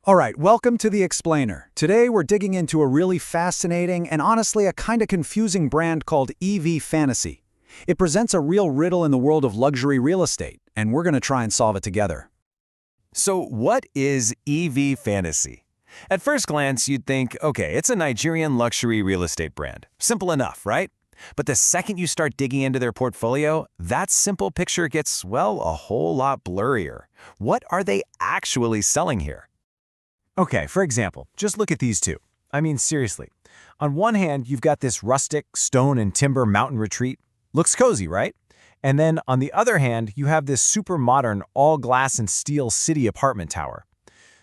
All right, welcome to The Explainer. Today we're digging into a really fascinating and honestly a kind of confusing brand called EV Fantasy. It presents a real riddle in the world of luxury real estate, and we're going to try and solve it together. So what is EV Fantasy? At first glance, you'd think, okay, it's a Nigerian luxury real estate brand. Simple enough, right? But the second you start digging into their portfolio, that simple picture gets, well, a whole lot blurrier. What are they actually selling here? Okay, for example, just look at these two. I mean, seriously. On one hand, you've got this rustic stone and timber mountain retreat. Looks cozy, right? And then on the other hand, you have this super modern all glass and steel city apartment tower.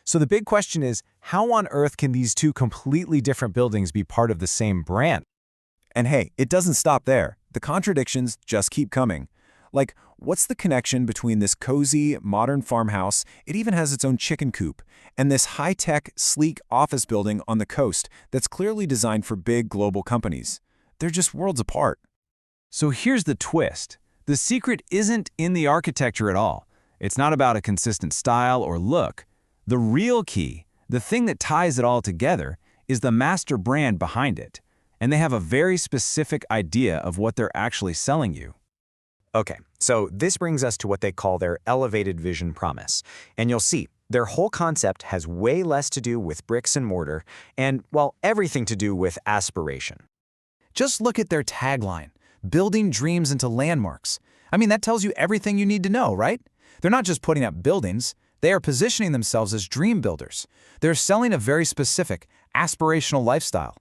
So the big question is, how on earth can these two completely different buildings be part of the same brand? And hey, it doesn't stop there. The contradictions just keep coming. Like, what's the connection between this cozy, modern farmhouse, it even has its own chicken coop, and this high-tech, sleek office building on the coast that's clearly designed for big global companies? They're just worlds apart. So here's the twist. The secret isn't in the architecture at all. It's not about a consistent style or look. The real key, the thing that ties it all together, is the master brand behind it. And they have a very specific idea of what they're actually selling you. Okay, so this brings us to what they call their elevated vision promise. And you'll see, their whole concept has way less to do with bricks and mortar and, well, everything to do with aspiration. Just look at their tagline, building dreams into landmarks. I mean, that tells you everything you need to know, right? They're not just putting up buildings, they are positioning themselves as dream builders. They're selling a very specific, aspirational lifestyle.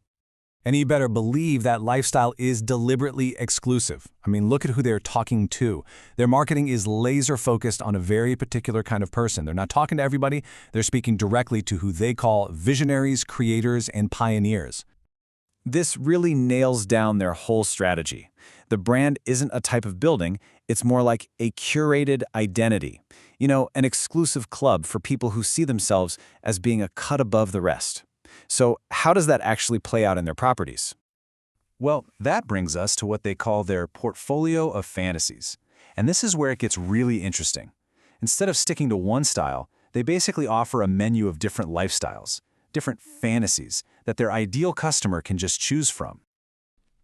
And you better believe that lifestyle is deliberately exclusive. I mean, look at who they're talking to. Their marketing is laser-focused on a very particular kind of person. They're not talking to everybody. They're speaking directly to who they call visionaries, creators, and pioneers. This really nails down their whole strategy. The brand isn't a type of building, it's more like a curated identity. You know, an exclusive club for people who see themselves as being a cut above the rest. So how does that actually play out in their properties? Well, that brings us to what they call their portfolio of fantasies. And this is where it gets really interesting. Instead of sticking to one style, they basically offer a menu of different lifestyles, different fantasies that their ideal customer can just choose from.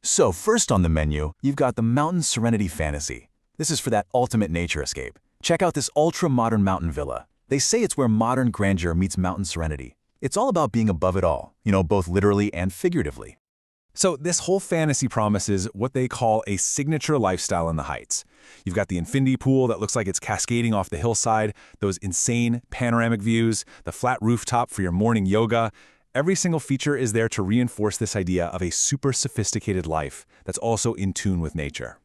So first on the menu, you've got the Mountain Serenity Fantasy. This is for that ultimate nature escape. Check out this ultra-modern mountain villa. They say it's where modern grandeur meets mountain serenity. It's all about being above it all, both literally and figuratively. So this whole fantasy promises what they call a signature lifestyle in the Heights. You've got the infinity pool that looks like it's cascading off the hillside, those insane panoramic views, the flat rooftop for your morning yoga. Every single feature is there to reinforce this idea of a super sophisticated life that's also in tune with nature.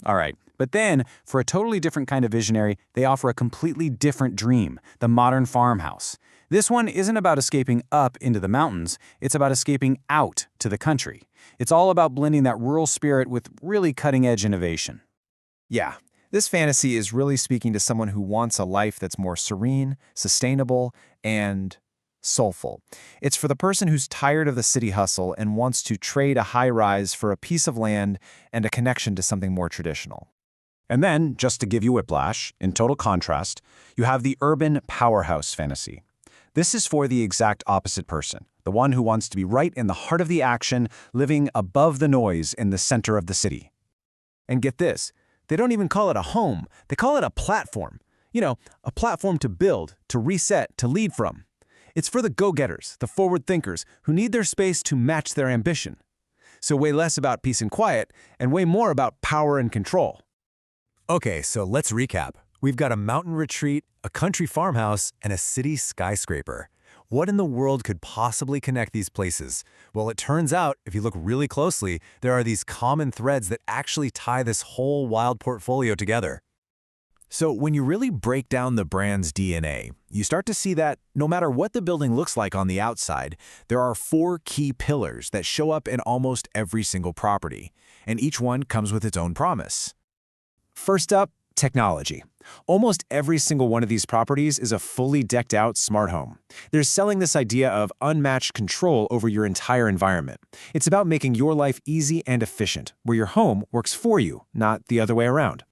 All right, but then, for a totally different kind of visionary, they offer a completely different dream, the modern farmhouse. This one isn't about escaping up into the mountains, it's about escaping out to the country. It's all about blending that rural spirit with really cutting-edge innovation. Yeah, this fantasy is really speaking to someone who wants a life that's more serene, sustainable, and soulful. It's for the person who's tired of the city hustle and wants to trade a high-rise for a piece of land and a connection to something more traditional. And then, just to give you whiplash, in total contrast, you have the urban powerhouse fantasy. This is for the exact opposite person, the one who wants to be right in the heart of the action, living above the noise in the center of the city. And get this, they don't even call it a home, they call it a platform. A platform to build, to reset, to lead from. It's for the go-getters, the forward thinkers, who need their space to match their ambition. So way less about peace and quiet, and way more about power and control. Okay, so let's recap. We've got a mountain retreat, a country farmhouse, and a city skyscraper. What in the world could possibly connect these places? Well, it turns out, if you look really closely, there are these common threads that actually tie this whole wild portfolio together. So when you really break down the brand's DNA, you start to see that no matter what the building looks like on the outside, there are 4 key pillars that show up in almost every single property, and each one comes with its own promise. First up, technology. Almost every single one of these properties is a fully decked out smart home. They're selling this idea of unmatched control over your entire environment. It's about making your life easy and efficient, where your home works for you, not the other way around.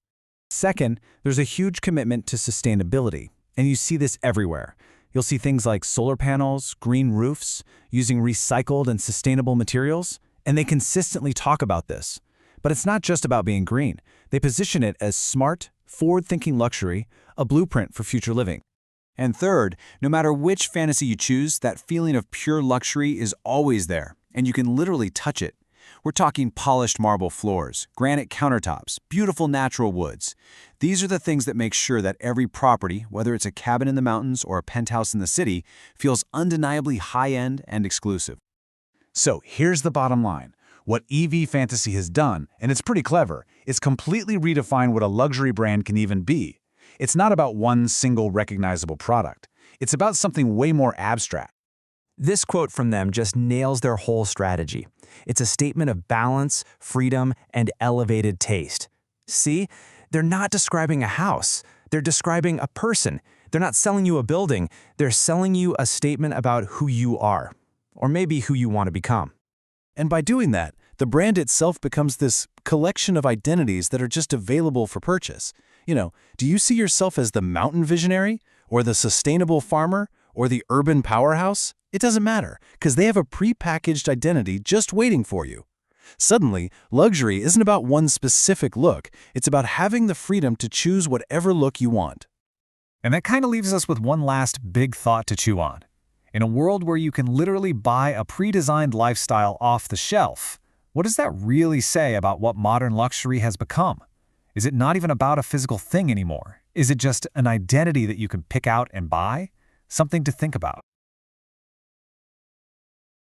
Second, there's a huge commitment to sustainability, and you see this everywhere. You'll see things like solar panels, green roofs, using recycled and sustainable materials, and they consistently talk about this. But it's not just about being green. They position it as smart, forward-thinking luxury, a blueprint for future living. And third, no matter which fantasy you choose, that feeling of pure luxury is always there, and you can literally touch it. We're talking polished marble floors, granite countertops, beautiful natural woods. These are the things that make sure that every property, whether it's a cabin in the mountains or a penthouse in the city, feels undeniably high-end and exclusive. So here's the bottom line. What EV Fantasy has done, and it's pretty clever, is completely redefine what a luxury brand can even be. It's not about one single recognizable product. It's about something way more abstract. This quote from them just nails their whole strategy. It's a statement of balance, freedom, and elevated taste. See? They're not describing a house. They're describing a person. They're not selling you a building. They're selling you a statement about who you are, or maybe who you want to become. And by doing that, the brand itself becomes this collection of identities that are just available for purchase. Do you see yourself as the mountain visionary, or the sustainable farmer, or the urban powerhouse? It doesn't matter, because they have a pre-packaged identity just waiting for you. Suddenly, luxury isn't about one specific look. It's about having the freedom to choose whatever look you want. And that kind of leaves us with one last big thought to chew on. In a world where you can literally buy a pre-designed lifestyle off the shelf, what does that really say about what modern luxury has become? Is it not even about a physical thing anymore? Is it just an identity that you can pick out and buy? Something to think about.